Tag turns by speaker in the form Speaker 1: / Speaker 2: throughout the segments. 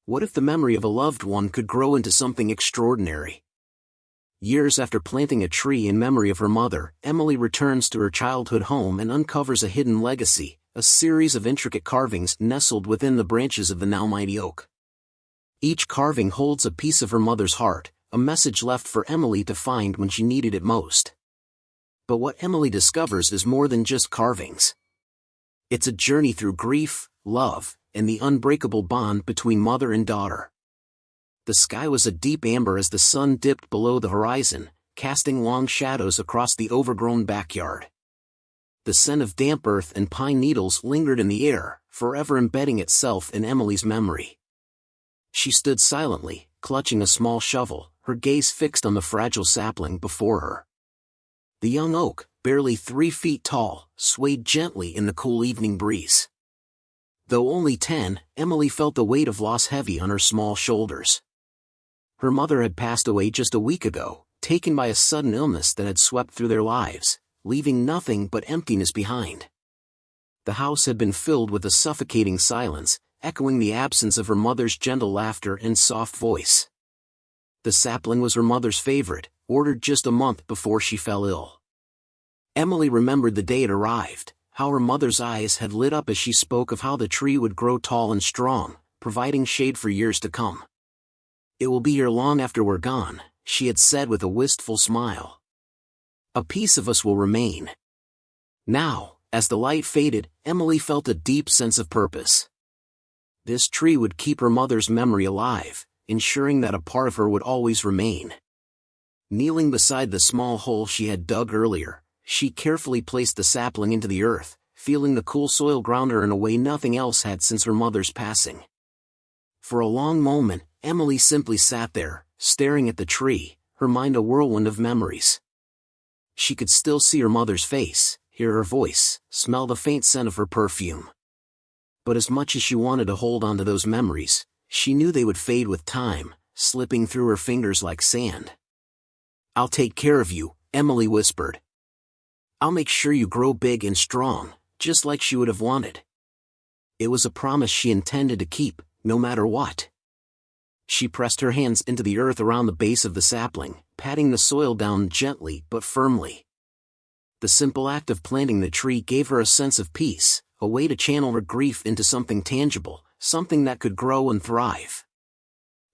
Speaker 1: What if the memory of a loved one could grow into something extraordinary? Years after planting a tree in memory of her mother, Emily returns to her childhood home and uncovers a hidden legacy, a series of intricate carvings nestled within the branches of the now mighty oak. Each carving holds a piece of her mother's heart, a message left for Emily to find when she needed it most. But what Emily discovers is more than just carvings. It's a journey through grief, love, and the unbreakable bond between mother and daughter. The sky was a deep amber as the sun dipped below the horizon, casting long shadows across the overgrown backyard. The scent of damp earth and pine needles lingered in the air, forever embedding itself in Emily's memory. She stood silently, clutching a small shovel, her gaze fixed on the fragile sapling before her. The young oak, barely 3 feet tall, swayed gently in the cool evening breeze. Though only 10, Emily felt the weight of loss heavy on her small shoulders. Her mother had passed away just a week ago, taken by a sudden illness that had swept through their lives, leaving nothing but emptiness behind. The house had been filled with a suffocating silence, echoing the absence of her mother's gentle laughter and soft voice. The sapling was her mother's favorite, ordered just a month before she fell ill. Emily remembered the day it arrived, how her mother's eyes had lit up as she spoke of how the tree would grow tall and strong, providing shade for years to come. "It will be here long after we're gone," she had said with a wistful smile. "A piece of us will remain." Now, as the light faded, Emily felt a deep sense of purpose. This tree would keep her mother's memory alive, ensuring that a part of her would always remain. Kneeling beside the small hole she had dug earlier, she carefully placed the sapling into the earth, feeling the cool soil ground her in a way nothing else had since her mother's passing. For a long moment, Emily simply sat there, staring at the tree, her mind a whirlwind of memories. She could still see her mother's face, hear her voice, smell the faint scent of her perfume. But as much as she wanted to hold on to those memories, she knew they would fade with time, slipping through her fingers like sand. "I'll take care of you," Emily whispered. "I'll make sure you grow big and strong, just like she would have wanted." It was a promise she intended to keep, no matter what. She pressed her hands into the earth around the base of the sapling, patting the soil down gently but firmly. The simple act of planting the tree gave her a sense of peace, a way to channel her grief into something tangible, something that could grow and thrive.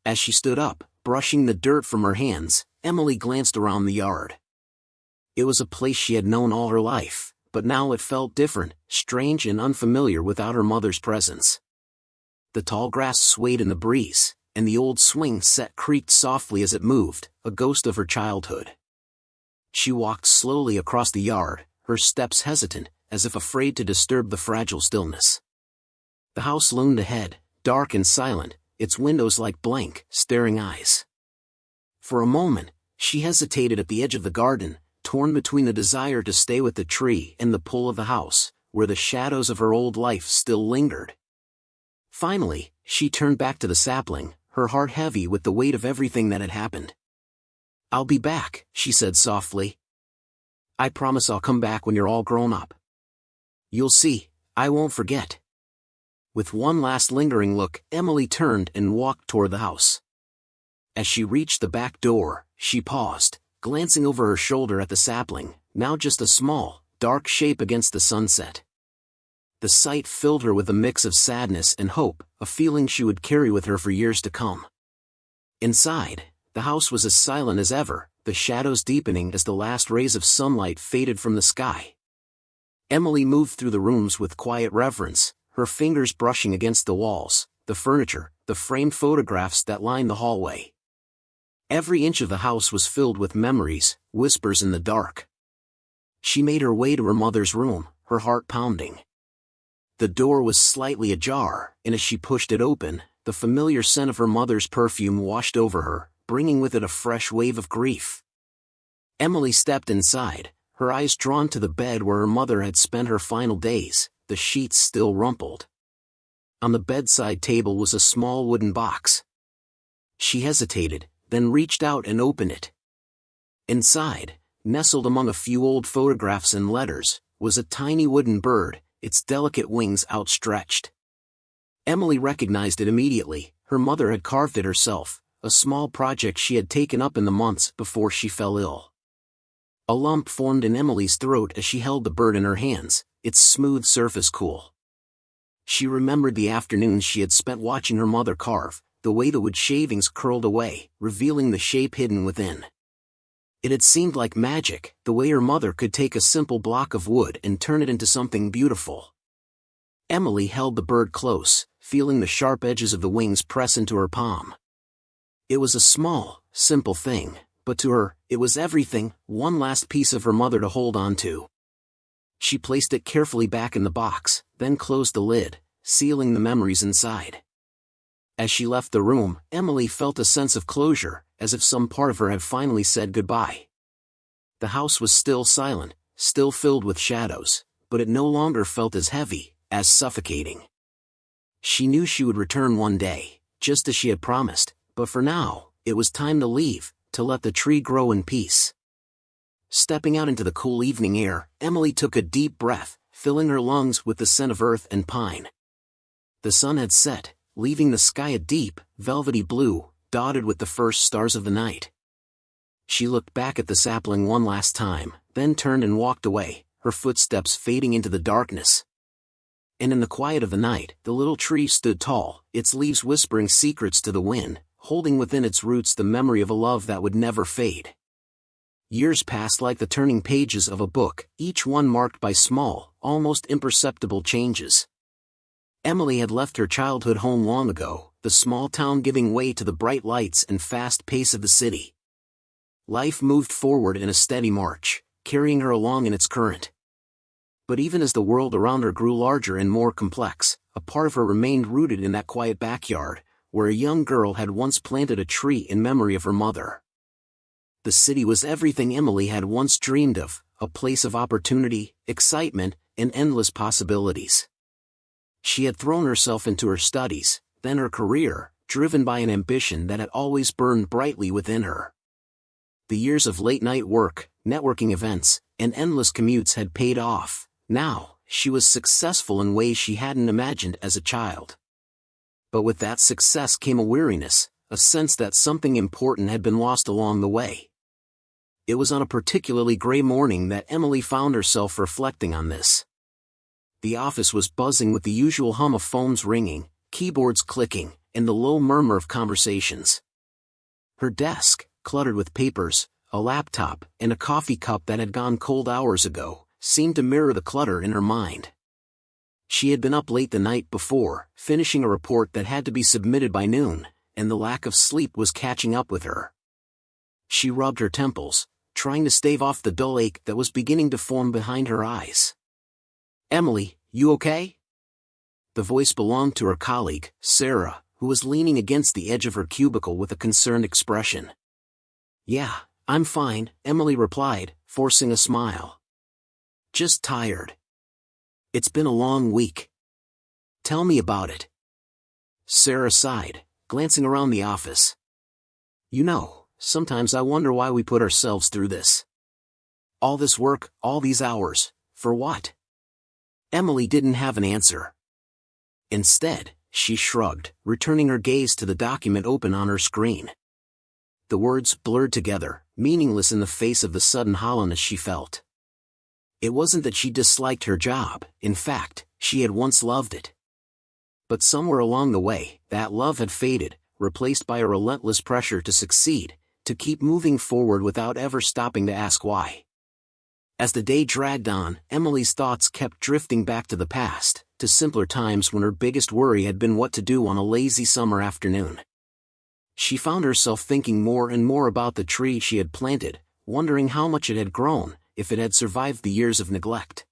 Speaker 1: As she stood up, brushing the dirt from her hands, Emily glanced around the yard. It was a place she had known all her life, but now it felt different, strange and unfamiliar without her mother's presence. The tall grass swayed in the breeze, and the old swing set creaked softly as it moved, a ghost of her childhood. She walked slowly across the yard, her steps hesitant, as if afraid to disturb the fragile stillness. The house loomed ahead, dark and silent, its windows like blank, staring eyes. For a moment, she hesitated at the edge of the garden, torn between the desire to stay with the tree and the pull of the house, where the shadows of her old life still lingered. Finally, she turned back to the sapling, her heart heavy with the weight of everything that had happened. "I'll be back," she said softly. "I promise I'll come back when you're all grown up. You'll see, I won't forget." With one last lingering look, Emily turned and walked toward the house. As she reached the back door, she paused, glancing over her shoulder at the sapling, now just a small, dark shape against the sunset. The sight filled her with a mix of sadness and hope, a feeling she would carry with her for years to come. Inside, the house was as silent as ever, the shadows deepening as the last rays of sunlight faded from the sky. Emily moved through the rooms with quiet reverence, her fingers brushing against the walls, the furniture, the framed photographs that lined the hallway. Every inch of the house was filled with memories, whispers in the dark. She made her way to her mother's room, her heart pounding. The door was slightly ajar, and as she pushed it open, the familiar scent of her mother's perfume washed over her, bringing with it a fresh wave of grief. Emily stepped inside, her eyes drawn to the bed where her mother had spent her final days, the sheets still rumpled. On the bedside table was a small wooden box. She hesitated, then reached out and opened it. Inside, nestled among a few old photographs and letters, was a tiny wooden bird, its delicate wings outstretched. Emily recognized it immediately, Her mother had carved it herself, a small project she had taken up in the months before she fell ill. A lump formed in Emily's throat as she held the bird in her hands, its smooth surface cool. She remembered the afternoons she had spent watching her mother carve, the way the wood shavings curled away, revealing the shape hidden within. It had seemed like magic, the way her mother could take a simple block of wood and turn it into something beautiful. Emily held the bird close, feeling the sharp edges of the wings press into her palm. It was a small, simple thing, but to her, it was everything, one last piece of her mother to hold on to. She placed it carefully back in the box, then closed the lid, sealing the memories inside. As she left the room, Emily felt a sense of closure, as if some part of her had finally said goodbye. The house was still silent, still filled with shadows, but it no longer felt as heavy, as suffocating. She knew she would return one day, just as she had promised, but for now, it was time to leave, to let the tree grow in peace. Stepping out into the cool evening air, Emily took a deep breath, filling her lungs with the scent of earth and pine. The sun had set, leaving the sky a deep, velvety blue, dotted with the first stars of the night. She looked back at the sapling one last time, then turned and walked away, her footsteps fading into the darkness. And in the quiet of the night, the little tree stood tall, its leaves whispering secrets to the wind, holding within its roots the memory of a love that would never fade. Years passed like the turning pages of a book, each one marked by small, almost imperceptible changes. Emily had left her childhood home long ago, the small town giving way to the bright lights and fast pace of the city. Life moved forward in a steady march, carrying her along in its current. But even as the world around her grew larger and more complex, a part of her remained rooted in that quiet backyard, where a young girl had once planted a tree in memory of her mother. The city was everything Emily had once dreamed of, a place of opportunity, excitement, and endless possibilities. She had thrown herself into her studies, then her career, driven by an ambition that had always burned brightly within her. The years of late-night work, networking events, and endless commutes had paid off. Now, she was successful in ways she hadn't imagined as a child. But with that success came a weariness, a sense that something important had been lost along the way. It was on a particularly gray morning that Emily found herself reflecting on this. The office was buzzing with the usual hum of phones ringing, keyboards clicking, and the low murmur of conversations. Her desk, cluttered with papers, a laptop, and a coffee cup that had gone cold hours ago, seemed to mirror the clutter in her mind. She had been up late the night before, finishing a report that had to be submitted by noon, and the lack of sleep was catching up with her. She rubbed her temples, trying to stave off the dull ache that was beginning to form behind her eyes. "Emily, you okay?" The voice belonged to her colleague, Sarah, who was leaning against the edge of her cubicle with a concerned expression. "Yeah, I'm fine," Emily replied, forcing a smile. "Just tired. It's been a long week." "Tell me about it." Sarah sighed, glancing around the office. "You know, sometimes I wonder why we put ourselves through this. All this work, all these hours, for what?" Emily didn't have an answer. Instead, she shrugged, returning her gaze to the document open on her screen. The words blurred together, meaningless in the face of the sudden hollowness she felt. It wasn't that she disliked her job, in fact, she had once loved it. But somewhere along the way, that love had faded, replaced by a relentless pressure to succeed, to keep moving forward without ever stopping to ask why. As the day dragged on, Emily's thoughts kept drifting back to the past, to simpler times when her biggest worry had been what to do on a lazy summer afternoon. She found herself thinking more and more about the tree she had planted, wondering how much it had grown, if it had survived the years of neglect.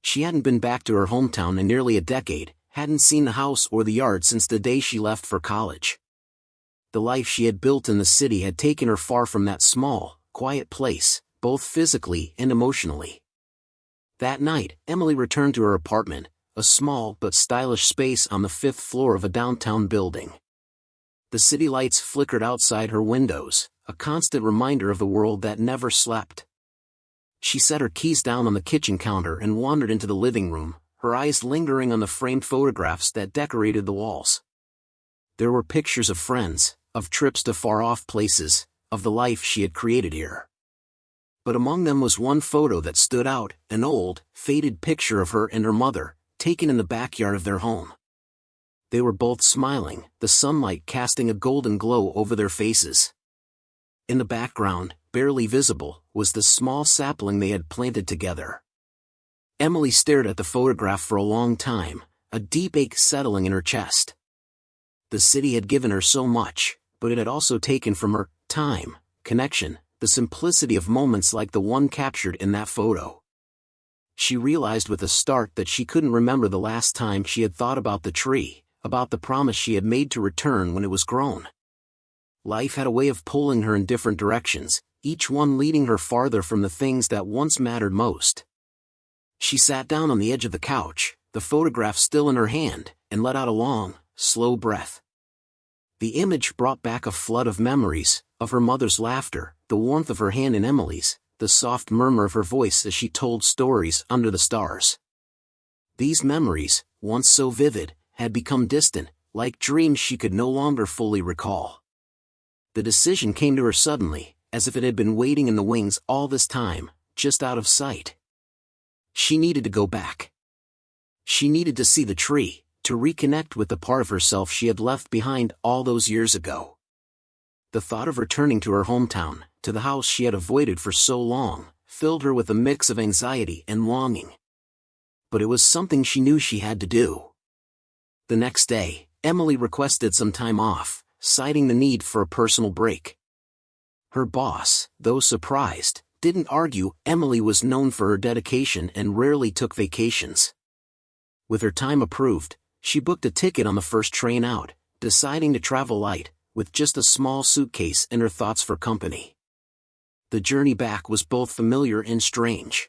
Speaker 1: She hadn't been back to her hometown in nearly a decade, hadn't seen the house or the yard since the day she left for college. The life she had built in the city had taken her far from that small, quiet place, both physically and emotionally. That night, Emily returned to her apartment, a small but stylish space on the 5th floor of a downtown building. The city lights flickered outside her windows, a constant reminder of the world that never slept. She set her keys down on the kitchen counter and wandered into the living room, her eyes lingering on the framed photographs that decorated the walls. There were pictures of friends, of trips to far-off places, of the life she had created here. But among them was one photo that stood out, an old, faded picture of her and her mother, taken in the backyard of their home. They were both smiling, the sunlight casting a golden glow over their faces. In the background, barely visible, was the small sapling they had planted together. Emily stared at the photograph for a long time, a deep ache settling in her chest. The city had given her so much, but it had also taken from her time, connection, the simplicity of moments like the one captured in that photo. She realized with a start that she couldn't remember the last time she had thought about the tree, about the promise she had made to return when it was grown. Life had a way of pulling her in different directions, each one leading her farther from the things that once mattered most. She sat down on the edge of the couch, the photograph still in her hand, and let out a long, slow breath. The image brought back a flood of memories, of her mother's laughter, the warmth of her hand in Emily's, the soft murmur of her voice as she told stories under the stars. These memories, once so vivid, had become distant, like dreams she could no longer fully recall. The decision came to her suddenly, as if it had been waiting in the wings all this time, just out of sight. She needed to go back. She needed to see the tree, to reconnect with the part of herself she had left behind all those years ago. The thought of returning to her hometown, to the house she had avoided for so long, filled her with a mix of anxiety and longing. But it was something she knew she had to do. The next day, Emily requested some time off, citing the need for a personal break. Her boss, though surprised, didn't argue. Emily was known for her dedication and rarely took vacations. With her time approved, she booked a ticket on the first train out, deciding to travel light, with just a small suitcase and her thoughts for company. The journey back was both familiar and strange.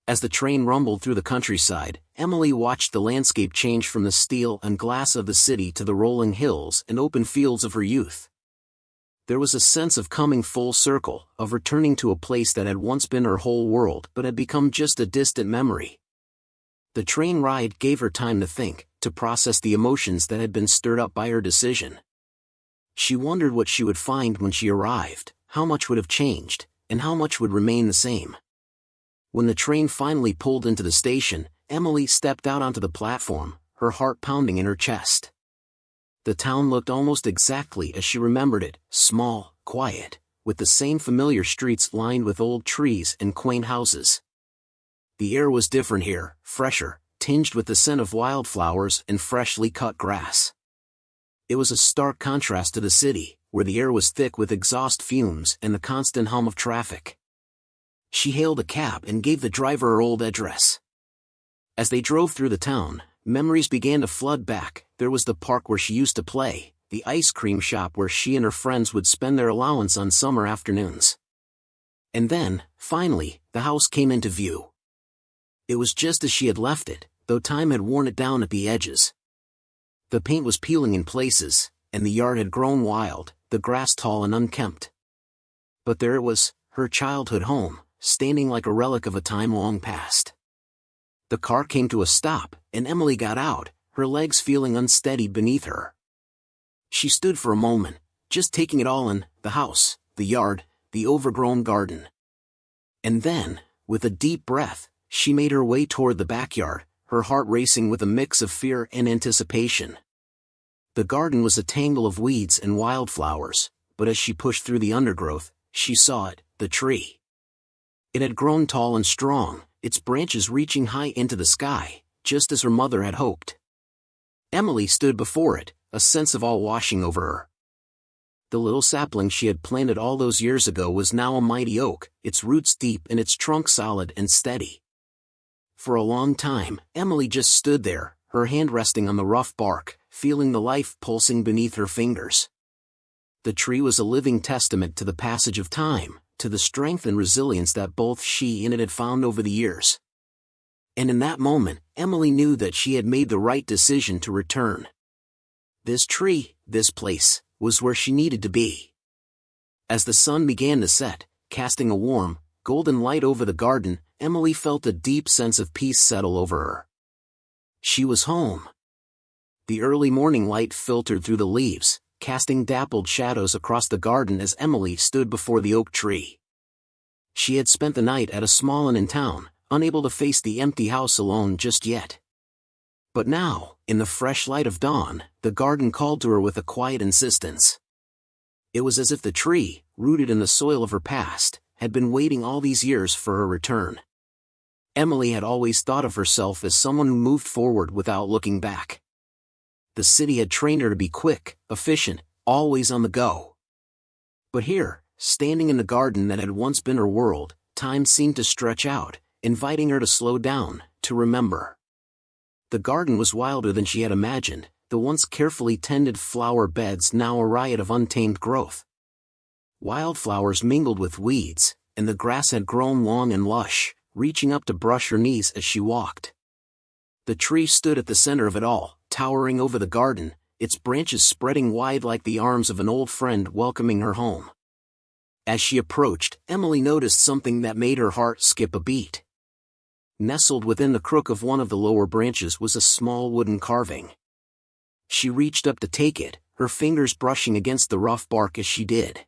Speaker 1: As the train rumbled through the countryside, Emily watched the landscape change from the steel and glass of the city to the rolling hills and open fields of her youth. There was a sense of coming full circle, of returning to a place that had once been her whole world but had become just a distant memory. The train ride gave her time to think, to process the emotions that had been stirred up by her decision. She wondered what she would find when she arrived, how much would have changed, and how much would remain the same. When the train finally pulled into the station, Emily stepped out onto the platform, her heart pounding in her chest. The town looked almost exactly as she remembered it, small, quiet, with the same familiar streets lined with old trees and quaint houses. The air was different here, fresher, tinged with the scent of wildflowers and freshly cut grass. It was a stark contrast to the city, where the air was thick with exhaust fumes and the constant hum of traffic. She hailed a cab and gave the driver her old address. As they drove through the town, memories began to flood back. There was the park where she used to play, the ice cream shop where she and her friends would spend their allowance on summer afternoons. And then, finally, the house came into view. It was just as she had left it, though time had worn it down at the edges. The paint was peeling in places, and the yard had grown wild, the grass tall and unkempt. But there it was, her childhood home, standing like a relic of a time long past. The car came to a stop, and Emily got out, her legs feeling unsteady beneath her. She stood for a moment, just taking it all in, the house, the yard, the overgrown garden. And then, with a deep breath, she made her way toward the backyard, her heart racing with a mix of fear and anticipation. The garden was a tangle of weeds and wildflowers, but as she pushed through the undergrowth, she saw it, the tree. It had grown tall and strong, its branches reaching high into the sky, just as her mother had hoped. Emily stood before it, a sense of awe washing over her. The little sapling she had planted all those years ago was now a mighty oak, its roots deep and its trunk solid and steady. For a long time, Emily just stood there, her hand resting on the rough bark, feeling the life pulsing beneath her fingers. The tree was a living testament to the passage of time, to the strength and resilience that both she and it had found over the years. And in that moment, Emily knew that she had made the right decision to return. This tree, this place, was where she needed to be. As the sun began to set, casting a warm, golden light over the garden, Emily felt a deep sense of peace settle over her. She was home. The early morning light filtered through the leaves, casting dappled shadows across the garden as Emily stood before the oak tree. She had spent the night at a small inn in town, unable to face the empty house alone just yet. But now, in the fresh light of dawn, the garden called to her with a quiet insistence. It was as if the tree, rooted in the soil of her past, had been waiting all these years for her return. Emily had always thought of herself as someone who moved forward without looking back. The city had trained her to be quick, efficient, always on the go. But here, standing in the garden that had once been her world, time seemed to stretch out, inviting her to slow down, to remember. The garden was wilder than she had imagined, the once carefully tended flower beds now a riot of untamed growth. Wildflowers mingled with weeds, and the grass had grown long and lush, reaching up to brush her knees as she walked. The tree stood at the center of it all, towering over the garden, its branches spreading wide like the arms of an old friend welcoming her home. As she approached, Emily noticed something that made her heart skip a beat. Nestled within the crook of one of the lower branches was a small wooden carving. She reached up to take it, her fingers brushing against the rough bark as she did.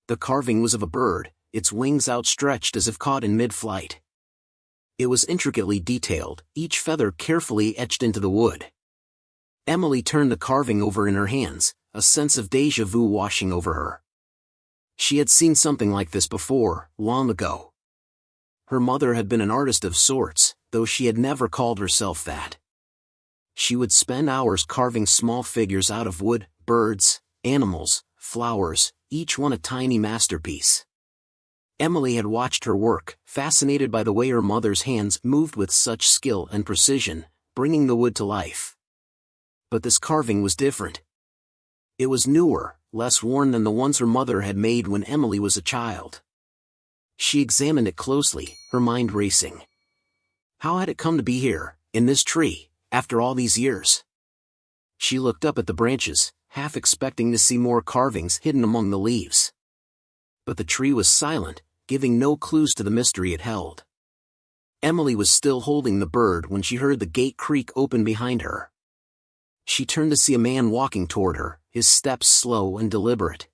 Speaker 1: The carving was of a bird, its wings outstretched as if caught in mid-flight. It was intricately detailed, each feather carefully etched into the wood. Emily turned the carving over in her hands, a sense of déjà vu washing over her. She had seen something like this before, long ago. Her mother had been an artist of sorts, though she had never called herself that. She would spend hours carving small figures out of wood, birds, animals, flowers, each one a tiny masterpiece. Emily had watched her work, fascinated by the way her mother's hands moved with such skill and precision, bringing the wood to life. But this carving was different. It was newer, less worn than the ones her mother had made when Emily was a child. She examined it closely, her mind racing. How had it come to be here, in this tree, after all these years? She looked up at the branches, half expecting to see more carvings hidden among the leaves. But the tree was silent, giving no clues to the mystery it held. Emily was still holding the bird when she heard the gate creak open behind her. She turned to see a man walking toward her, his steps slow and deliberate.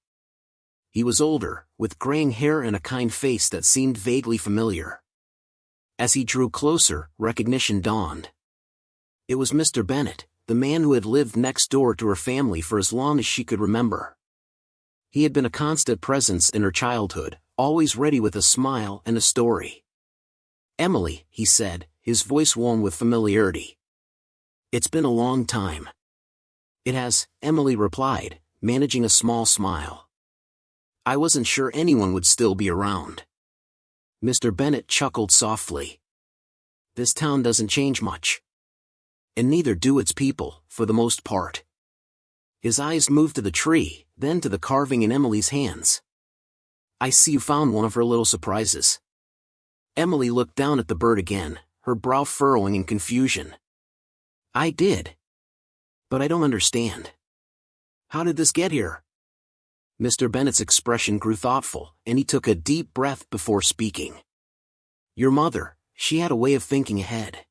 Speaker 1: He was older, with graying hair and a kind face that seemed vaguely familiar. As he drew closer, recognition dawned. It was Mr. Bennet, the man who had lived next door to her family for as long as she could remember. He had been a constant presence in her childhood, always ready with a smile and a story. "Emily," he said, his voice warm with familiarity. "It's been a long time." "It has," Emily replied, managing a small smile. "I wasn't sure anyone would still be around." Mr. Bennet chuckled softly. "This town doesn't change much. And neither do its people, for the most part." His eyes moved to the tree, then to the carving in Emily's hands. "I see you found one of her little surprises." Emily looked down at the bird again, her brow furrowing in confusion. "I did. But I don't understand. How did this get here?" Mr. Bennet's expression grew thoughtful, and he took a deep breath before speaking. "Your mother, she had a way of thinking ahead.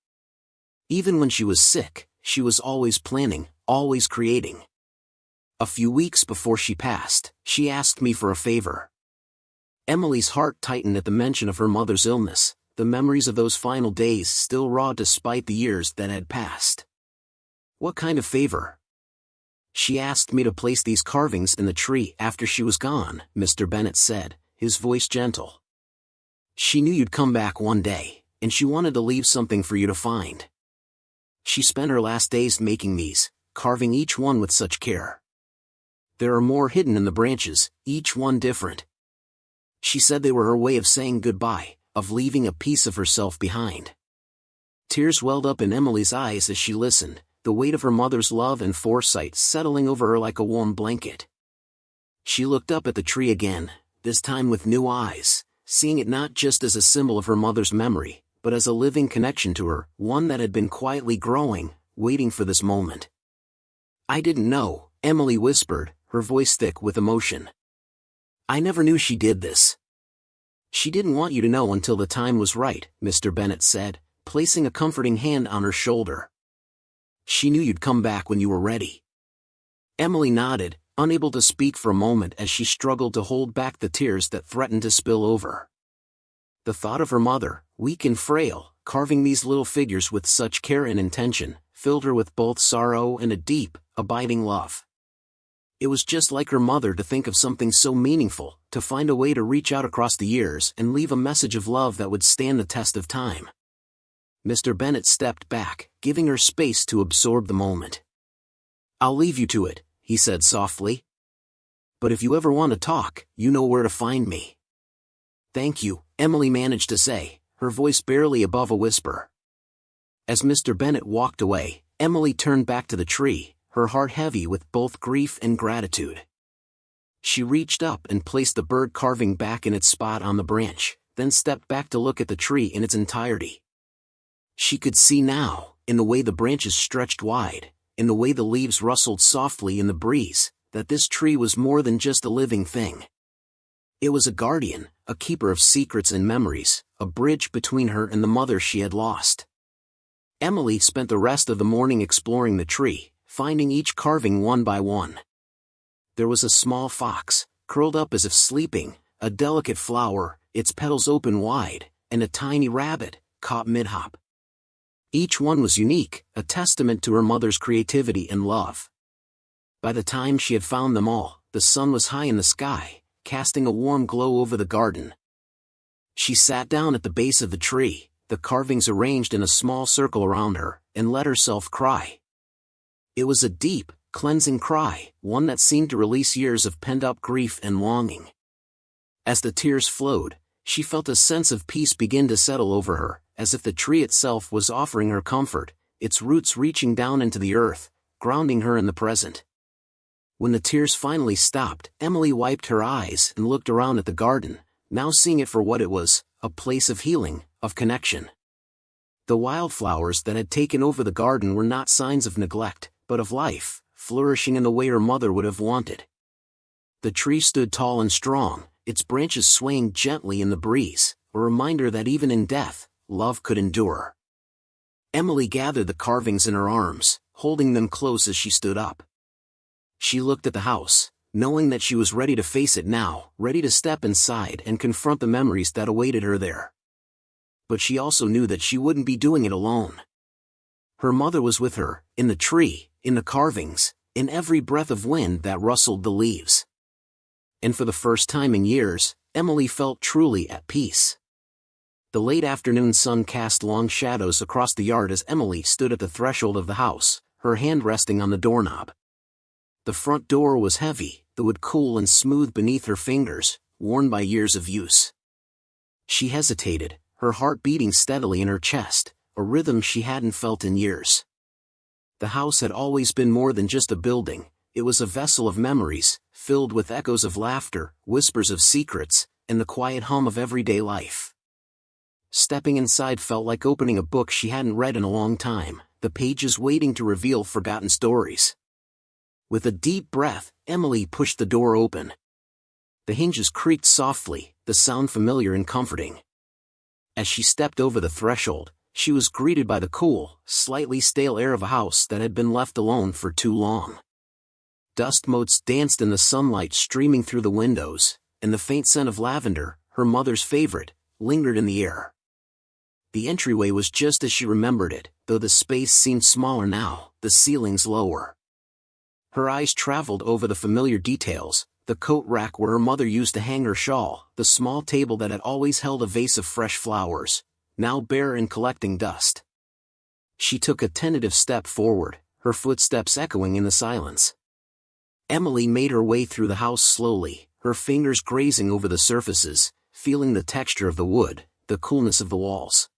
Speaker 1: Even when she was sick, she was always planning, always creating. A few weeks before she passed, she asked me for a favor." Emily's heart tightened at the mention of her mother's illness, the memories of those final days still raw despite the years that had passed. "What kind of favor?" "She asked me to place these carvings in the tree after she was gone," Mr. Bennet said, his voice gentle. "She knew you'd come back one day, and she wanted to leave something for you to find. She spent her last days making these, carving each one with such care. There are more hidden in the branches, each one different. She said they were her way of saying goodbye, of leaving a piece of herself behind." Tears welled up in Emily's eyes as she listened, the weight of her mother's love and foresight settling over her like a warm blanket. She looked up at the tree again, this time with new eyes, seeing it not just as a symbol of her mother's memory, but as a living connection to her, one that had been quietly growing, waiting for this moment. "I didn't know," Emily whispered, her voice thick with emotion. "I never knew she did this." "She didn't want you to know until the time was right," Mr. Bennet said, placing a comforting hand on her shoulder. She knew you'd come back when you were ready." Emily nodded, unable to speak for a moment as she struggled to hold back the tears that threatened to spill over. The thought of her mother, weak and frail, carving these little figures with such care and intention, filled her with both sorrow and a deep, abiding love. It was just like her mother to think of something so meaningful, to find a way to reach out across the years and leave a message of love that would stand the test of time. Mr. Bennet stepped back, giving her space to absorb the moment. "I'll leave you to it," he said softly. "But if you ever want to talk, you know where to find me." "Thank you," Emily managed to say, her voice barely above a whisper. As Mr. Bennet walked away, Emily turned back to the tree, her heart heavy with both grief and gratitude. She reached up and placed the bird carving back in its spot on the branch, then stepped back to look at the tree in its entirety. She could see now, in the way the branches stretched wide, in the way the leaves rustled softly in the breeze, that this tree was more than just a living thing. It was a guardian, a keeper of secrets and memories, a bridge between her and the mother she had lost. Emily spent the rest of the morning exploring the tree, finding each carving one by one. There was a small fox, curled up as if sleeping, a delicate flower, its petals open wide, and a tiny rabbit, caught mid-hop. Each one was unique, a testament to her mother's creativity and love. By the time she had found them all, the sun was high in the sky, casting a warm glow over the garden. She sat down at the base of the tree, the carvings arranged in a small circle around her, and let herself cry. It was a deep, cleansing cry, one that seemed to release years of pent-up grief and longing. As the tears flowed, she felt a sense of peace begin to settle over her, as if the tree itself was offering her comfort, its roots reaching down into the earth, grounding her in the present. When the tears finally stopped, Emily wiped her eyes and looked around at the garden, now seeing it for what it was, a place of healing, of connection. The wildflowers that had taken over the garden were not signs of neglect, but of life, flourishing in the way her mother would have wanted. The tree stood tall and strong, its branches swaying gently in the breeze, a reminder that even in death, love could endure. Emily gathered the carvings in her arms, holding them close as she stood up. She looked at the house, knowing that she was ready to face it now, ready to step inside and confront the memories that awaited her there. But she also knew that she wouldn't be doing it alone. Her mother was with her, in the tree, in the carvings, in every breath of wind that rustled the leaves. And for the first time in years, Emily felt truly at peace. The late afternoon sun cast long shadows across the yard as Emily stood at the threshold of the house, her hand resting on the doorknob. The front door was heavy, the wood cool and smooth beneath her fingers, worn by years of use. She hesitated, her heart beating steadily in her chest, a rhythm she hadn't felt in years. The house had always been more than just a building, it was a vessel of memories, filled with echoes of laughter, whispers of secrets, and the quiet hum of everyday life. Stepping inside felt like opening a book she hadn't read in a long time, the pages waiting to reveal forgotten stories. With a deep breath, Emily pushed the door open. The hinges creaked softly, the sound familiar and comforting. As she stepped over the threshold, she was greeted by the cool, slightly stale air of a house that had been left alone for too long. Dust motes danced in the sunlight streaming through the windows, and the faint scent of lavender, her mother's favorite, lingered in the air. The entryway was just as she remembered it, though the space seemed smaller now, the ceilings lower. Her eyes traveled over the familiar details, the coat rack where her mother used to hang her shawl, the small table that had always held a vase of fresh flowers, now bare and collecting dust. She took a tentative step forward, her footsteps echoing in the silence. Emily made her way through the house slowly, her fingers grazing over the surfaces, feeling the texture of the wood, the coolness of the walls.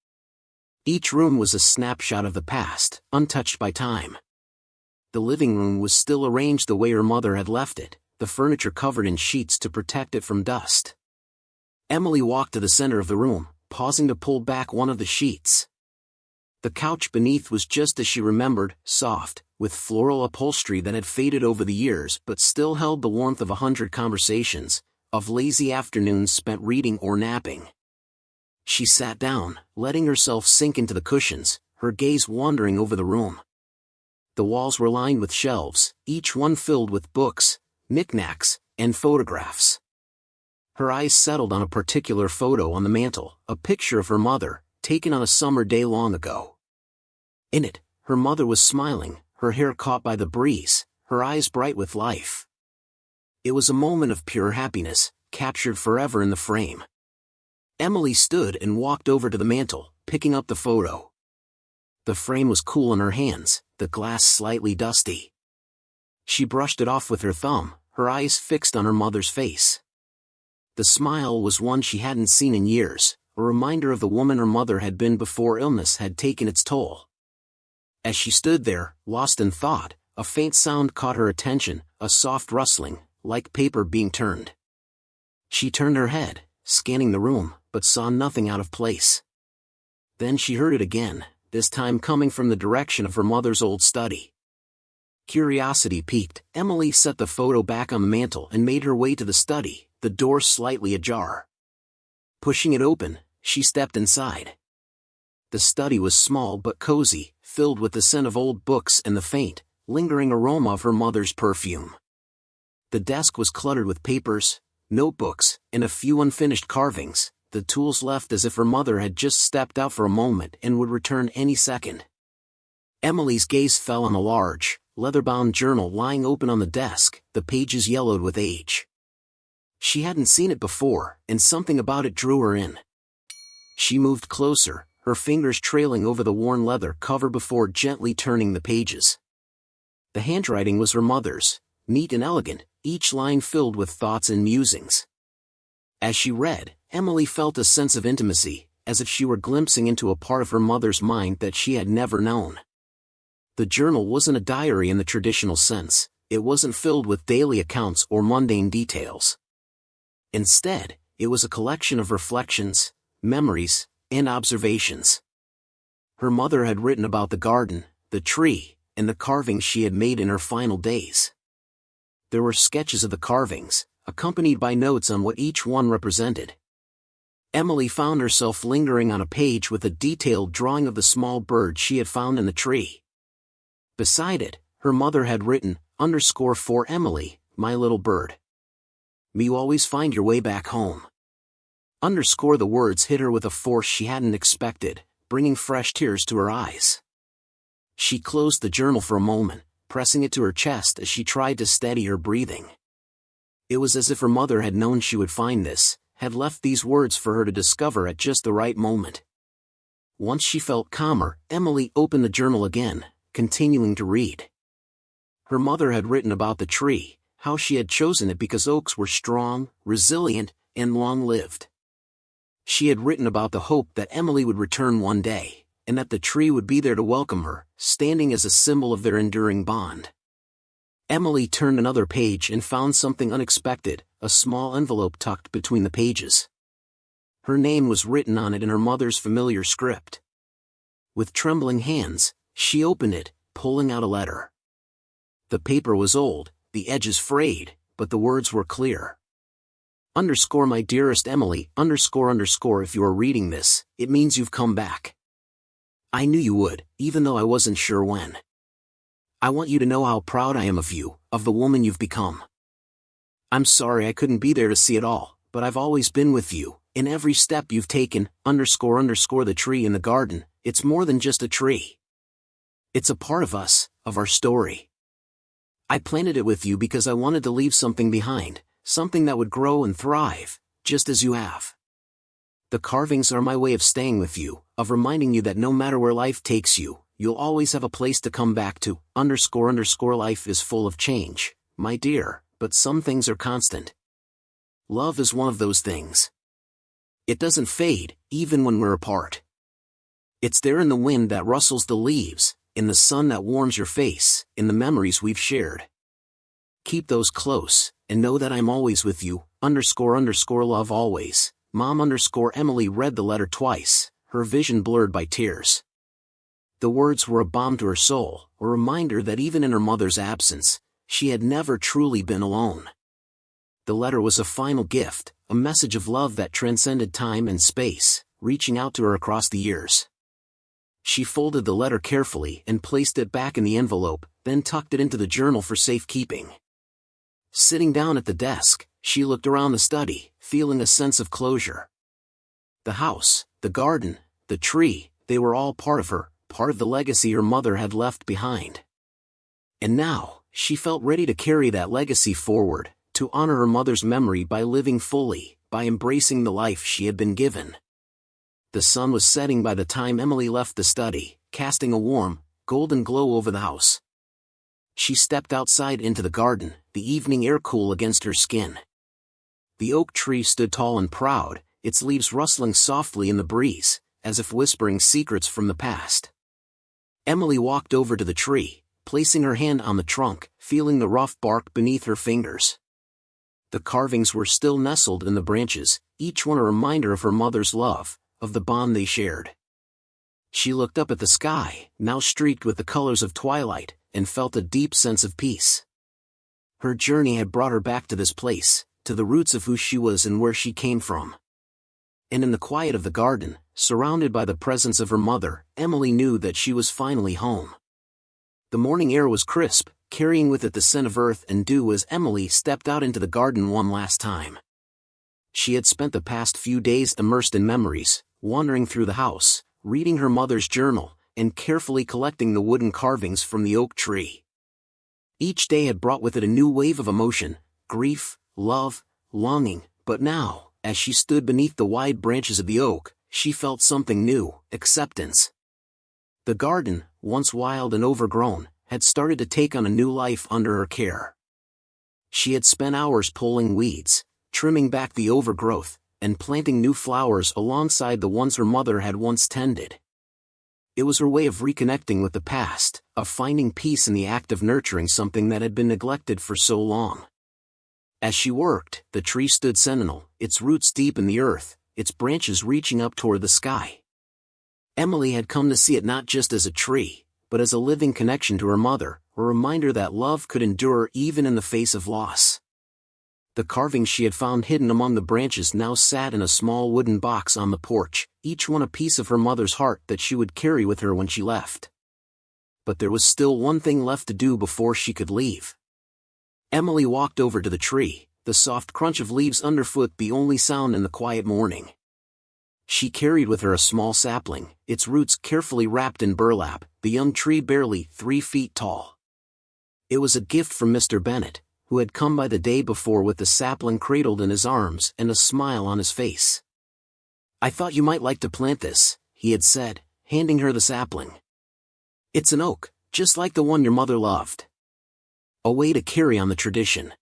Speaker 1: Each room was a snapshot of the past, untouched by time. The living room was still arranged the way her mother had left it, the furniture covered in sheets to protect it from dust. Emily walked to the center of the room, pausing to pull back one of the sheets. The couch beneath was just as she remembered, soft, with floral upholstery that had faded over the years but still held the warmth of 100 conversations, of lazy afternoons spent reading or napping. She sat down, letting herself sink into the cushions, her gaze wandering over the room. The walls were lined with shelves, each one filled with books, knickknacks, and photographs. Her eyes settled on a particular photo on the mantel, a picture of her mother, taken on a summer day long ago. In it, her mother was smiling, her hair caught by the breeze, her eyes bright with life. It was a moment of pure happiness, captured forever in the frame. Emily stood and walked over to the mantel, picking up the photo. The frame was cool in her hands, the glass slightly dusty. She brushed it off with her thumb, her eyes fixed on her mother's face. The smile was one she hadn't seen in years, a reminder of the woman her mother had been before illness had taken its toll. As she stood there, lost in thought, a faint sound caught her attention, a soft rustling, like paper being turned. She turned her head, scanning the room, but saw nothing out of place. Then she heard it again, this time coming from the direction of her mother's old study. Curiosity piqued, Emily set the photo back on the mantel and made her way to the study, the door slightly ajar. Pushing it open, she stepped inside. The study was small but cozy, filled with the scent of old books and the faint, lingering aroma of her mother's perfume. The desk was cluttered with papers, notebooks, and a few unfinished carvings, the tools left as if her mother had just stepped out for a moment and would return any second. Emily's gaze fell on a large, leather-bound journal lying open on the desk, the pages yellowed with age. She hadn't seen it before, and something about it drew her in. She moved closer, her fingers trailing over the worn leather cover before gently turning the pages. The handwriting was her mother's, neat and elegant, each line filled with thoughts and musings. As she read, Emily felt a sense of intimacy, as if she were glimpsing into a part of her mother's mind that she had never known. The journal wasn't a diary in the traditional sense, it wasn't filled with daily accounts or mundane details. Instead, it was a collection of reflections, memories, and observations. Her mother had written about the garden, the tree, and the carvings she had made in her final days. There were sketches of the carvings, accompanied by notes on what each one represented. Emily found herself lingering on a page with a detailed drawing of the small bird she had found in the tree. Beside it, her mother had written, _for Emily, my little bird. May you always find your way back home. The words hit her with a force she hadn't expected, bringing fresh tears to her eyes. She closed the journal for a moment, pressing it to her chest as she tried to steady her breathing. It was as if her mother had known she would find this, had left these words for her to discover at just the right moment. Once she felt calmer, Emily opened the journal again, continuing to read. Her mother had written about the tree, how she had chosen it because oaks were strong, resilient, and long-lived. She had written about the hope that Emily would return one day, and that the tree would be there to welcome her, standing as a symbol of their enduring bond. Emily turned another page and found something unexpected, a small envelope tucked between the pages. Her name was written on it in her mother's familiar script. With trembling hands, she opened it, pulling out a letter. The paper was old, the edges frayed, but the words were clear. My dearest Emily, if you are reading this, it means you've come back. I knew you would, even though I wasn't sure when. I want you to know how proud I am of you, of the woman you've become. I'm sorry I couldn't be there to see it all, but I've always been with you, in every step you've taken, the tree in the garden, it's more than just a tree. It's a part of us, of our story. I planted it with you because I wanted to leave something behind, something that would grow and thrive, just as you have. The carvings are my way of staying with you, of reminding you that no matter where life takes you, you'll always have a place to come back to, Life is full of change, my dear, but some things are constant. Love is one of those things. It doesn't fade, even when we're apart. It's there in the wind that rustles the leaves, in the sun that warms your face, in the memories we've shared. Keep those close, and know that I'm always with you, love always. Mom Emily read the letter twice, her vision blurred by tears. The words were a balm to her soul, a reminder that even in her mother's absence, she had never truly been alone. The letter was a final gift, a message of love that transcended time and space, reaching out to her across the years. She folded the letter carefully and placed it back in the envelope, then tucked it into the journal for safekeeping. Sitting down at the desk, she looked around the study, feeling a sense of closure. The house, the garden, the tree, they were all part of her, part of the legacy her mother had left behind. And now, she felt ready to carry that legacy forward, to honor her mother's memory by living fully, by embracing the life she had been given. The sun was setting by the time Emily left the study, casting a warm, golden glow over the house. She stepped outside into the garden, the evening air cool against her skin. The oak tree stood tall and proud, its leaves rustling softly in the breeze, as if whispering secrets from the past. Emily walked over to the tree, placing her hand on the trunk, feeling the rough bark beneath her fingers. The carvings were still nestled in the branches, each one a reminder of her mother's love, of the bond they shared. She looked up at the sky, now streaked with the colors of twilight, and felt a deep sense of peace. Her journey had brought her back to this place, to the roots of who she was and where she came from. And in the quiet of the garden, surrounded by the presence of her mother, Emily knew that she was finally home. The morning air was crisp, carrying with it the scent of earth and dew as Emily stepped out into the garden one last time. She had spent the past few days immersed in memories, wandering through the house, reading her mother's journal, and carefully collecting the wooden carvings from the oak tree. Each day had brought with it a new wave of emotion, grief, love, longing, but now, as she stood beneath the wide branches of the oak, she felt something new, acceptance. The garden, once wild and overgrown, had started to take on a new life under her care. She had spent hours pulling weeds, trimming back the overgrowth, and planting new flowers alongside the ones her mother had once tended. It was her way of reconnecting with the past, of finding peace in the act of nurturing something that had been neglected for so long. As she worked, the tree stood sentinel, its roots deep in the earth, its branches reaching up toward the sky. Emily had come to see it not just as a tree, but as a living connection to her mother, a reminder that love could endure even in the face of loss. The carvings she had found hidden among the branches now sat in a small wooden box on the porch, each one a piece of her mother's heart that she would carry with her when she left. But there was still one thing left to do before she could leave. Emily walked over to the tree, the soft crunch of leaves underfoot the only sound in the quiet morning. She carried with her a small sapling, its roots carefully wrapped in burlap, the young tree barely 3 feet tall. It was a gift from Mr. Bennet, who had come by the day before with the sapling cradled in his arms and a smile on his face. "I thought you might like to plant this," he had said, handing her the sapling. "It's an oak, just like the one your mother loved." A way to carry on the tradition.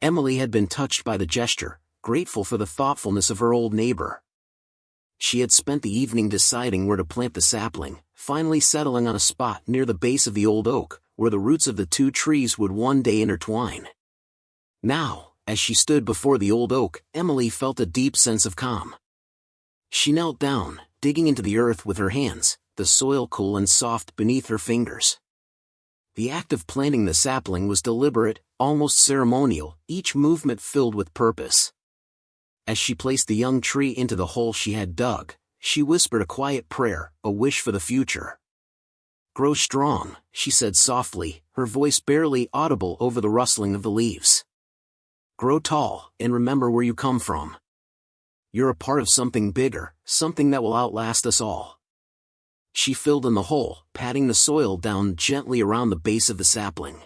Speaker 1: Emily had been touched by the gesture, grateful for the thoughtfulness of her old neighbor. She had spent the evening deciding where to plant the sapling, finally settling on a spot near the base of the old oak, where the roots of the two trees would one day intertwine. Now, as she stood before the old oak, Emily felt a deep sense of calm. She knelt down, digging into the earth with her hands, the soil cool and soft beneath her fingers. The act of planting the sapling was deliberate, almost ceremonial, each movement filled with purpose. As she placed the young tree into the hole she had dug, she whispered a quiet prayer, a wish for the future. "Grow strong," she said softly, her voice barely audible over the rustling of the leaves. "Grow tall, and remember where you come from. You're a part of something bigger, something that will outlast us all." She filled in the hole, patting the soil down gently around the base of the sapling.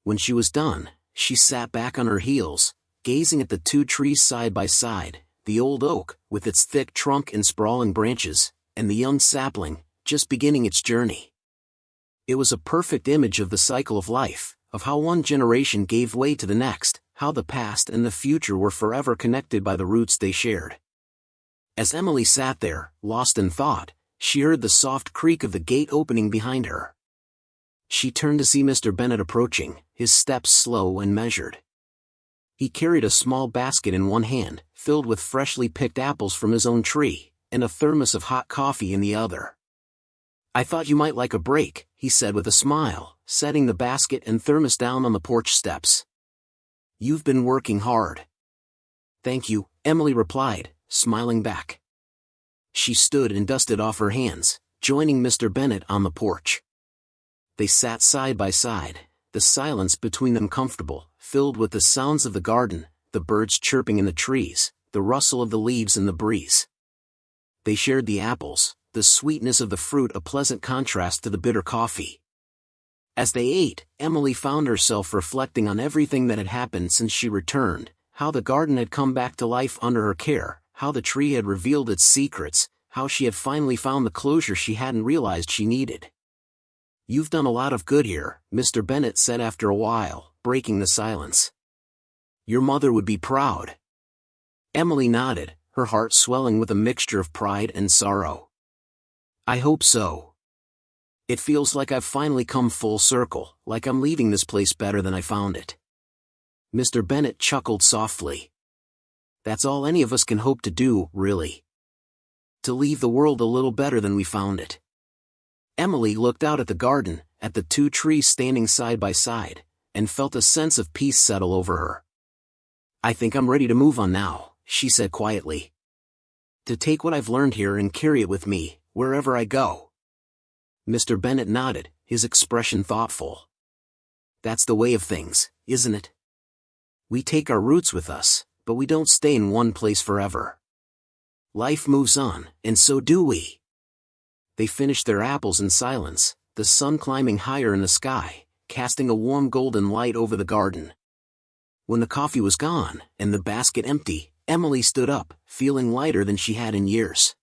Speaker 1: When she was done, she sat back on her heels, gazing at the two trees side by side, the old oak, with its thick trunk and sprawling branches, and the young sapling, just beginning its journey. It was a perfect image of the cycle of life, of how one generation gave way to the next, how the past and the future were forever connected by the roots they shared. As Emily sat there, lost in thought, she heard the soft creak of the gate opening behind her. She turned to see Mr. Bennet approaching, his steps slow and measured. He carried a small basket in one hand, filled with freshly picked apples from his own tree, and a thermos of hot coffee in the other. "I thought you might like a break," he said with a smile, setting the basket and thermos down on the porch steps. "You've been working hard." "Thank you," Emily replied, smiling back. She stood and dusted off her hands, joining Mr. Bennet on the porch. They sat side by side, the silence between them comfortable, filled with the sounds of the garden, the birds chirping in the trees, the rustle of the leaves in the breeze. They shared the apples, the sweetness of the fruit a pleasant contrast to the bitter coffee. As they ate, Emily found herself reflecting on everything that had happened since she returned, how the garden had come back to life under her care, how the tree had revealed its secrets, how she had finally found the closure she hadn't realized she needed. "You've done a lot of good here," Mr. Bennet said after a while, breaking the silence. "Your mother would be proud." Emily nodded, her heart swelling with a mixture of pride and sorrow. "I hope so. It feels like I've finally come full circle, like I'm leaving this place better than I found it." Mr. Bennet chuckled softly. "That's all any of us can hope to do, really. To leave the world a little better than we found it." Emily looked out at the garden, at the two trees standing side by side, and felt a sense of peace settle over her. "I think I'm ready to move on now," she said quietly. "To take what I've learned here and carry it with me, wherever I go." Mr. Bennet nodded, his expression thoughtful. "That's the way of things, isn't it? We take our roots with us, but we don't stay in one place forever. Life moves on, and so do we." They finished their apples in silence, the sun climbing higher in the sky, casting a warm golden light over the garden. When the coffee was gone, and the basket empty, Emily stood up, feeling lighter than she had in years.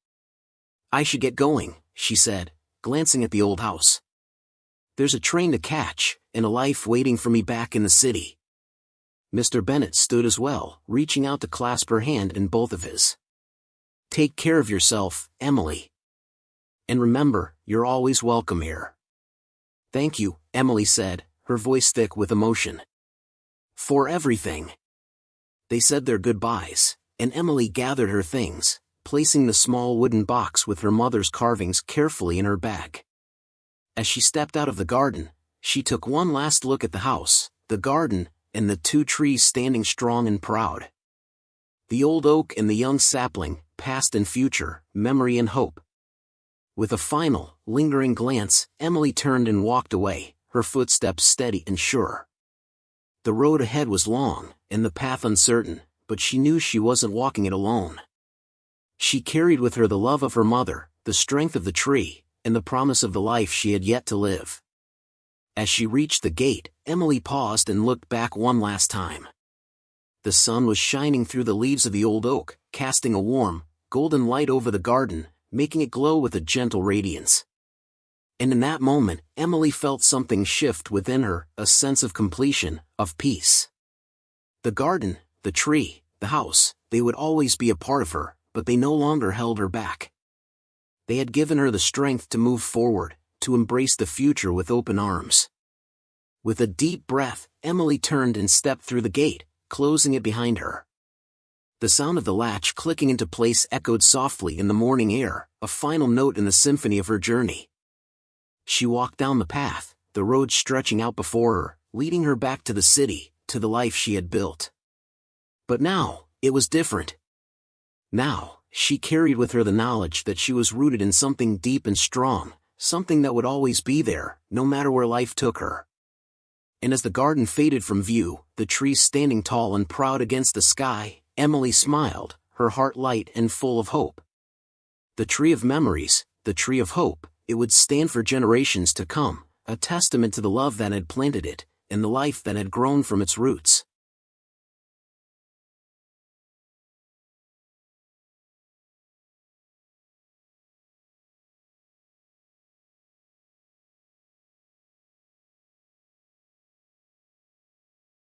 Speaker 1: "I should get going," she said, glancing at the old house. "There's a train to catch, and a life waiting for me back in the city." Mr. Bennet stood as well, reaching out to clasp her hand in both of his. "Take care of yourself, Emily. And remember, you're always welcome here." "Thank you," Emily said, her voice thick with emotion. "For everything." They said their goodbyes, and Emily gathered her things, placing the small wooden box with her mother's carvings carefully in her bag. As she stepped out of the garden, she took one last look at the house, the garden, and the two trees standing strong and proud. The old oak and the young sapling, past and future, memory and hope. With a final, lingering glance, Emily turned and walked away, her footsteps steady and sure. The road ahead was long, and the path uncertain, but she knew she wasn't walking it alone. She carried with her the love of her mother, the strength of the tree, and the promise of the life she had yet to live. As she reached the gate, Emily paused and looked back one last time. The sun was shining through the leaves of the old oak, casting a warm, golden light over the garden, making it glow with a gentle radiance. And in that moment, Emily felt something shift within her, a sense of completion, of peace. The garden, the tree, the house, they would always be a part of her, but they no longer held her back. They had given her the strength to move forward, to embrace the future with open arms. With a deep breath, Emily turned and stepped through the gate, closing it behind her. The sound of the latch clicking into place echoed softly in the morning air, a final note in the symphony of her journey. She walked down the path, the road stretching out before her, leading her back to the city, to the life she had built. But now, it was different. Now, she carried with her the knowledge that she was rooted in something deep and strong, something that would always be there, no matter where life took her. And as the garden faded from view, the trees standing tall and proud against the sky, Emily smiled, her heart light and full of hope. The tree of memories, the tree of hope, it would stand for generations to come, a testament to the love that had planted it, and the life that had grown from its roots.